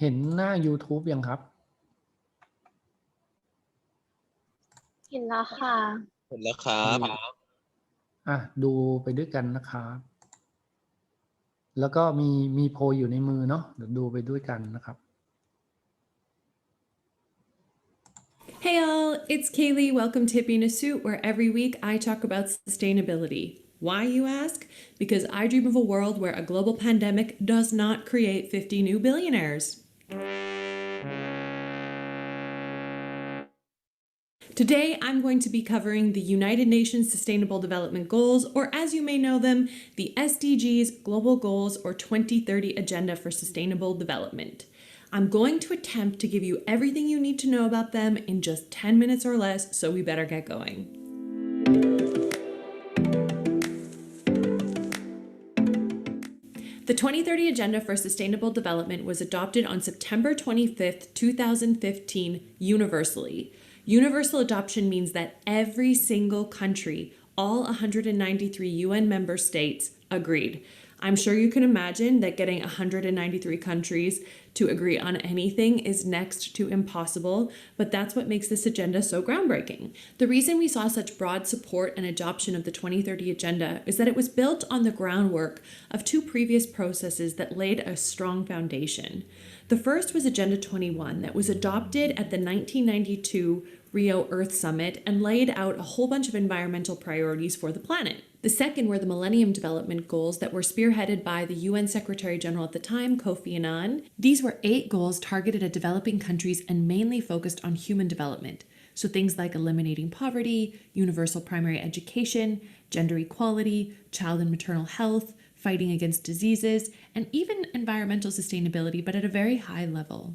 เห็นหน้า YouTube ยังครับ เห็นแล้วค่ะ เห็นแล้วครับ ดูไปด้วยกันนะครับ แล้วก็มีโพยอยู่ในมือเนาะเดี๋ยวดูไปด้วยกันนะครับ Hey all, it's Kaylee. Welcome to Hippie in a Suit, where every week I talk about sustainability. Why, you ask? Because I dream of a world where a global pandemic does not create 50 new billionaires. Today, I'm going to be covering the United Nations Sustainable Development Goals, or as you may know them, the SDGs, Global Goals, or 2030 Agenda for Sustainable Development. I'm going to attempt to give you everything you need to know about them in just 10 minutes or less, so we better get going. The 2030 Agenda for Sustainable Development was adopted on September 25th, 2015, universally. Universal adoption means that every single country, all 193 UN member states, agreed. I'm sure you can imagine that getting 193 countries to agree on anything is next to impossible, but that's what makes this agenda so groundbreaking. The reason we saw such broad support and adoption of the 2030 Agenda is that it was built on the groundwork of two previous processes that laid a strong foundation. The first was Agenda 21 that was adopted at the 1992 Rio Earth Summit and laid out a whole bunch of environmental priorities for the planet. The second were the Millennium Development Goals that were spearheaded by the UN Secretary General at the time, Kofi Annan. These were 8 goals targeted at developing countries and mainly focused on human development. So things like eliminating poverty, universal primary education, gender equality, child and maternal health, fighting against diseases, and even environmental sustainability, but at a very high level.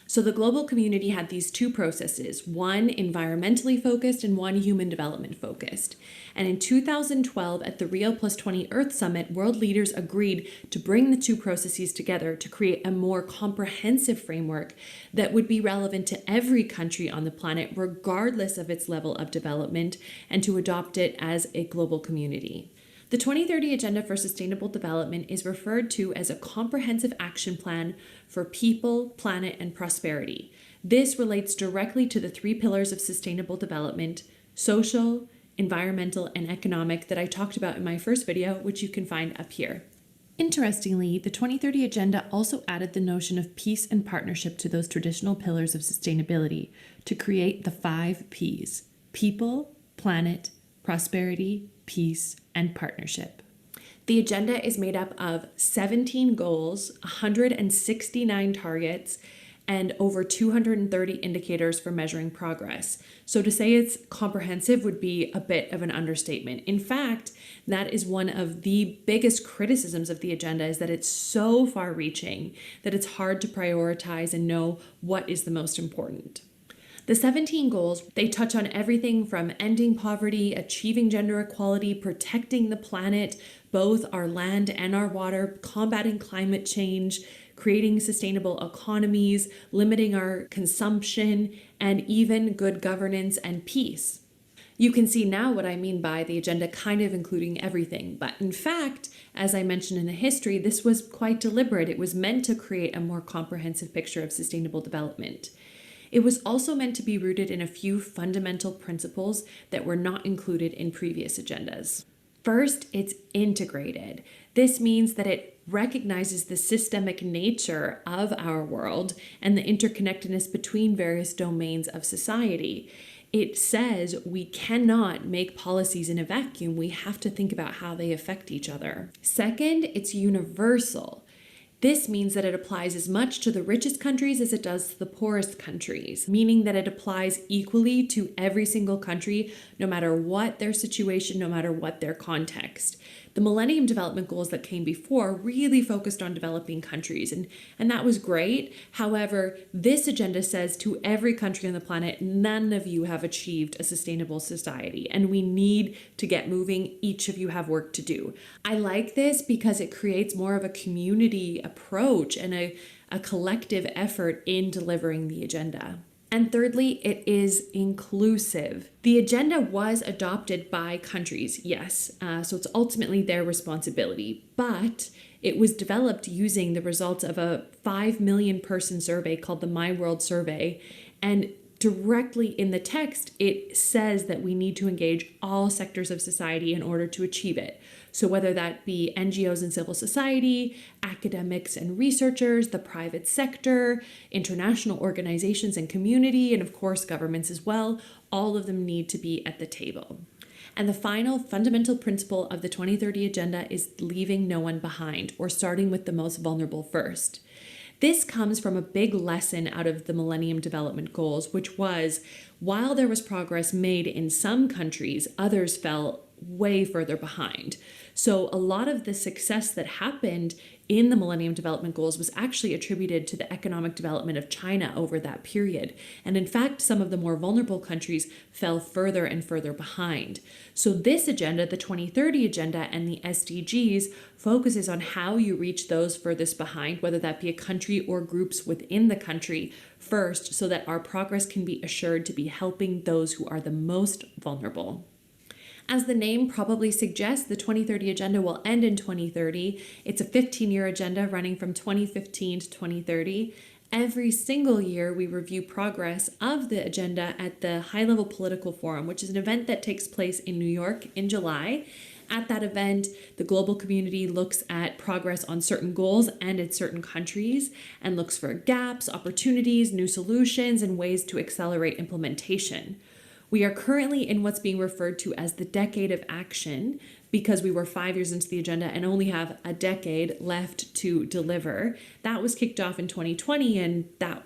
So the global community had these two processes, one environmentally focused and one human development focused. And in 2012, at the Rio Plus 20 Earth Summit, world leaders agreed to bring the two processes together to create a more comprehensive framework that would be relevant to every country on the planet, regardless of its level of development, and to adopt it as a global community. The 2030 Agenda for Sustainable Development is referred to as a comprehensive action plan for people, planet, and prosperity. This relates directly to the 3 pillars of sustainable development: social, environmental, and economic that I talked about in my first video, which you can find up here. Interestingly, the 2030 Agenda also added the notion of peace and partnership to those traditional pillars of sustainability to create the 5 Ps: people, planet, prosperity, peace, and partnership. The agenda is made up of 17 goals, 169 targets, and over 230 indicators for measuring progress. So to say it's comprehensive would be a bit of an understatement. In fact, that is one of the biggest criticisms of the agenda, is that it's so far-reaching that it's hard to prioritize and know what is the most important. The 17 goals, they touch on everything from ending poverty, achieving gender equality, protecting the planet, both our land and our water, combating climate change, creating sustainable economies, limiting our consumption, and even good governance and peace. You can see now what I mean by the agenda kind of including everything, but in fact, as I mentioned in the history, this was quite deliberate. It was meant to create a more comprehensive picture of sustainable development. It was also meant to be rooted in a few fundamental principles that were not included in previous agendas. First, it's integrated. This means that it recognizes the systemic nature of our world and the interconnectedness between various domains of society. It says we cannot make policies in a vacuum. We have to think about how they affect each other. Second, it's universal. This means that it applies as much to the richest countries as it does to the poorest countries, meaning that it applies equally to every single country, no matter what their situation, no matter what their context. The Millennium Development Goals that came before really focused on developing countries, and that was great. However, this agenda says to every country on the planet, none of you have achieved a sustainable society, and we need to get moving. Each of you have work to do. I like this because it creates more of a community approach and a collective effort in delivering the agenda. And thirdly, it is inclusive. The agenda was adopted by countries, yes, so it's ultimately their responsibility, but It was developed using the results of a 5 million person survey called the My World Survey. And directly in the text, it says that we need to engage all sectors of society in order to achieve it. So whether that be NGOs and civil society, academics and researchers, the private sector, international organizations and community, and of course governments as well, all of them need to be at the table. And the final fundamental principle of the 2030 Agenda is leaving no one behind, or starting with the most vulnerable first. This comes from a big lesson out of the Millennium Development Goals, which was, while there was progress made in some countries, others fell way further behind. So a lot of the success that happened in the Millennium Development Goals was actually attributed to the economic development of China over that period. And in fact, some of the more vulnerable countries fell further and further behind. So this agenda, the 2030 Agenda and the SDGs, focuses on how you reach those furthest behind, whether that be a country or groups within the country first, so that our progress can be assured to be helping those who are the most vulnerable. As the name probably suggests, the 2030 Agenda will end in 2030. It's a 15-year agenda running from 2015 to 2030. Every single year, we review progress of the agenda at the High-Level Political Forum, which is an event that takes place in New York in July. At that event, the global community looks at progress on certain goals and in certain countries and looks for gaps, opportunities, new solutions, and ways to accelerate implementation. We are currently in what's being referred to as the Decade of Action because we were 5 years into the agenda and only have a decade left to deliver. That was kicked off in 2020, and that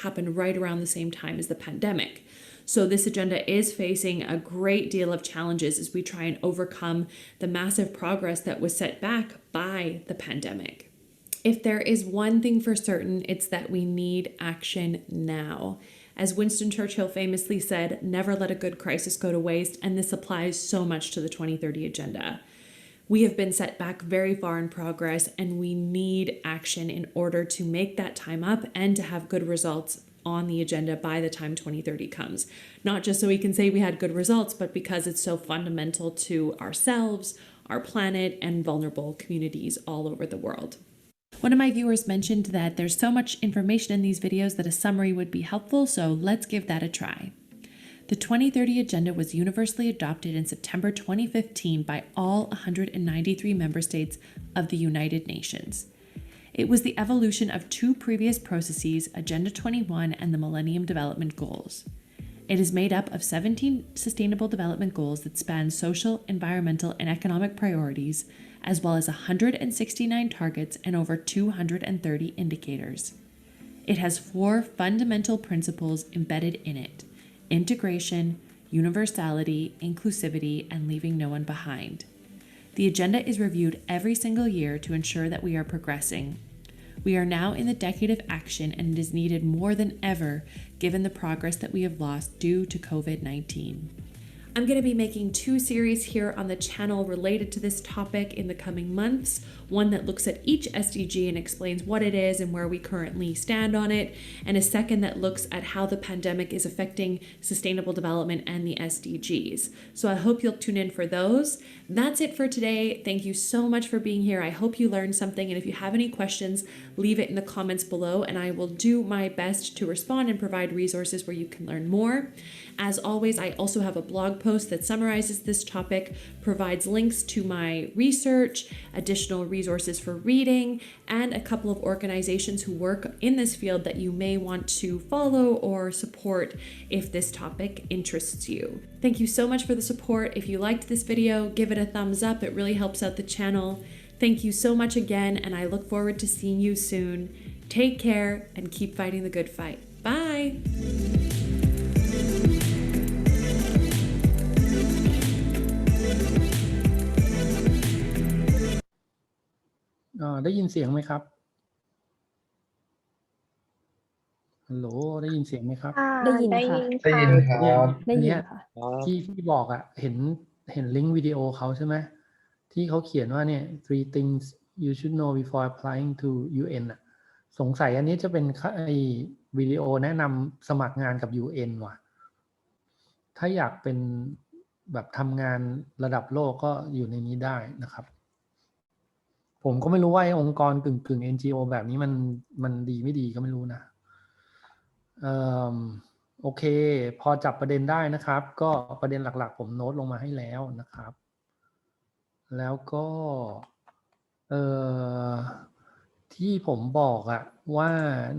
happened right around the same time as the pandemic. So this agenda is facing a great deal of challenges as we try and overcome the massive progress that was set back by the pandemic. If there is one thing for certain, it's that we need action now. As Winston Churchill famously said, never let a good crisis go to waste, and this applies so much to the 2030 Agenda. We have been set back very far in progress, and we need action in order to make that time up and to have good results on the agenda by the time 2030 comes. Not just so we can say we had good results, but because it's so fundamental to ourselves, our planet, and vulnerable communities all over the world. One of my viewers mentioned that there's so much information in these videos that a summary would be helpful, so let's give that a try. The 2030 Agenda was universally adopted in September 2015 by all 193 member states of the United Nations. It was the evolution of two previous processes, Agenda 21 and the Millennium Development Goals. It is made up of 17 Sustainable Development Goals that span social, environmental, and economic priorities, as well as 169 targets and over 230 indicators. It has 4 fundamental principles embedded in it: integration, universality, inclusivity, and leaving no one behind. The agenda is reviewed every single year to ensure that we are progressing. We are now in the Decade of Action, and it is needed more than ever given the progress that we have lost due to COVID-19. I'm going to be making 2 series here on the channel related to this topic in the coming months. One that looks at each SDG and explains what it is and where we currently stand on it, and a second that looks at how the pandemic is affecting sustainable development and the SDGs. So I hope you'll tune in for those. That's it for today. Thank you so much for being here. I hope you learned something, and if you have any questions, leave it in the comments below, and I will do my best to respond and provide resources where you can learn more. As always, I also have a blog post that summarizes this topic, provides links to my research, additional resources for reading, and a couple of organizations who work in this field that you may want to follow or support if this topic interests you. Thank you so much for the support. If you liked this video, give it a thumbs up. It really helps out the channel. Thank you so much again, and I look forward to seeing you soon. Take care and keep fighting the good fight. Bye!ๆได้ยินเสียงไหมครับฮัลโหลได้ยินเสียงไหมครับ ได้ยินค่ะ ได้ยินครับ อันเนี้ย ครับ ที่บอกอ่ะเห็นลิงก์วิดีโอเขาใช่ไหมที่เขาเขียนว่าเนี่ย three things you should know before applying to UN อ่ะสงสัยอันนี้จะเป็นไอ้วิดีโอแนะนำสมัครงานกับ UN ว่ะถ้าอยากเป็นแบบทำงานระดับโลกก็อยู่ในนี้ได้นะครับ ผมก็ไม่รู้ว่าองค์กรกึ่ง NGO แบบนี้มันดีไม่ดีก็ไม่รู้นะโอเคพอจับประเด็นได้นะครับก็ประเด็นหลักๆผมโน้ตลงมาให้แล้วนะครับแล้วก็ที่ผมบอกอะว่า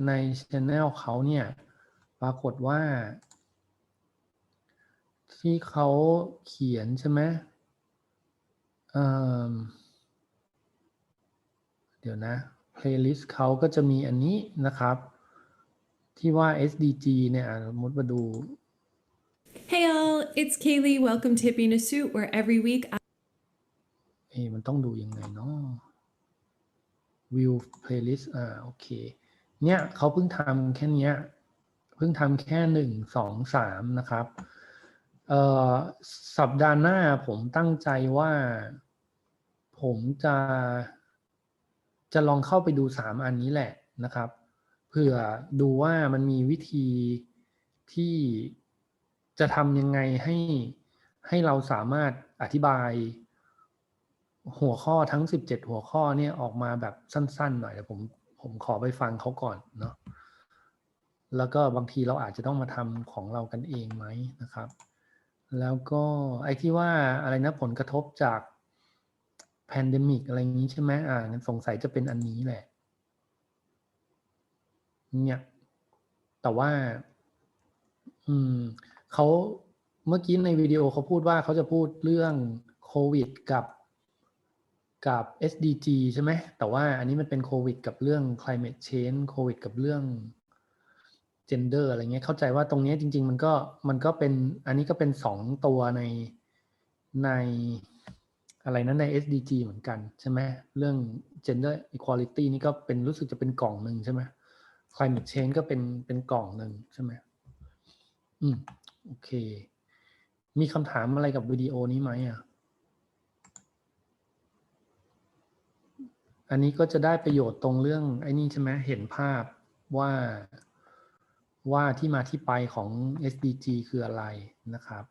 ใน channel เขาเนี่ยปรากฏว่าที่เขาเขียนใช่ไหมเดี๋ยวนะ playlist เขาก็จะมีอันนี้นะครับที่ว่า SDG เนี่ยสมมติมาดู Hey all, it's Kaylee. Welcome to Hippie in a Suit, where every week I มันต้องดูยังไงเนาะ view playlist โอเคเนี่ยเขาเพิ่งทำแค่นี้เพิ่งทำแค่1 2 3นะครับสัปดาห์หน้าผมตั้งใจว่าผมจะลองเข้าไปดู3อันนี้แหละนะครับเผื่อดูว่ามันมีวิธีที่จะทำยังไงให้เราสามารถอธิบายหัวข้อทั้ง17หัวข้อเนี่ยออกมาแบบสั้นๆหน่อยแต่ผมขอไปฟังเขาก่อนเนาะแล้วก็บางทีเราอาจจะต้องมาทำของเรากันเองไหมนะครับแล้วก็ไอ้ที่ว่าอะไรนะผลกระทบจากแพนเดมิกอะไรอย่างนี้ใช่ไหมงั้นสงสัยจะเป็นอันนี้แหละเนี่ยแต่ว่าเขาเมื่อกี้ในวิดีโอเขาพูดว่าเขาจะพูดเรื่องโควิดกับ SDG ใช่ไหมแต่ว่าอันนี้มันเป็นโควิดกับเรื่อง climate change โควิดกับเรื่อง gender อะไรเงี้ยเข้าใจว่าตรงนี้จริงๆมันก็เป็นอันนี้ก็เป็น2ตัวในอะไรนั้นใน SDG เหมือนกันใช่ไหมเรื่อง gender equality นี่ก็เป็นรู้สึกจะเป็นกล่องหนึ่งใช่ไหม climate change ก็เป็นกล่องหนึ่งใช่ไหมโอเคมีคำถามอะไรกับวิดีโอนี้ไหมอันนี้ก็จะได้ประโยชน์ตรงเรื่องไอ้นี่ใช่ไหมเห็นภาพว่าที่มาที่ไปของ SDG คืออะไรนะครับ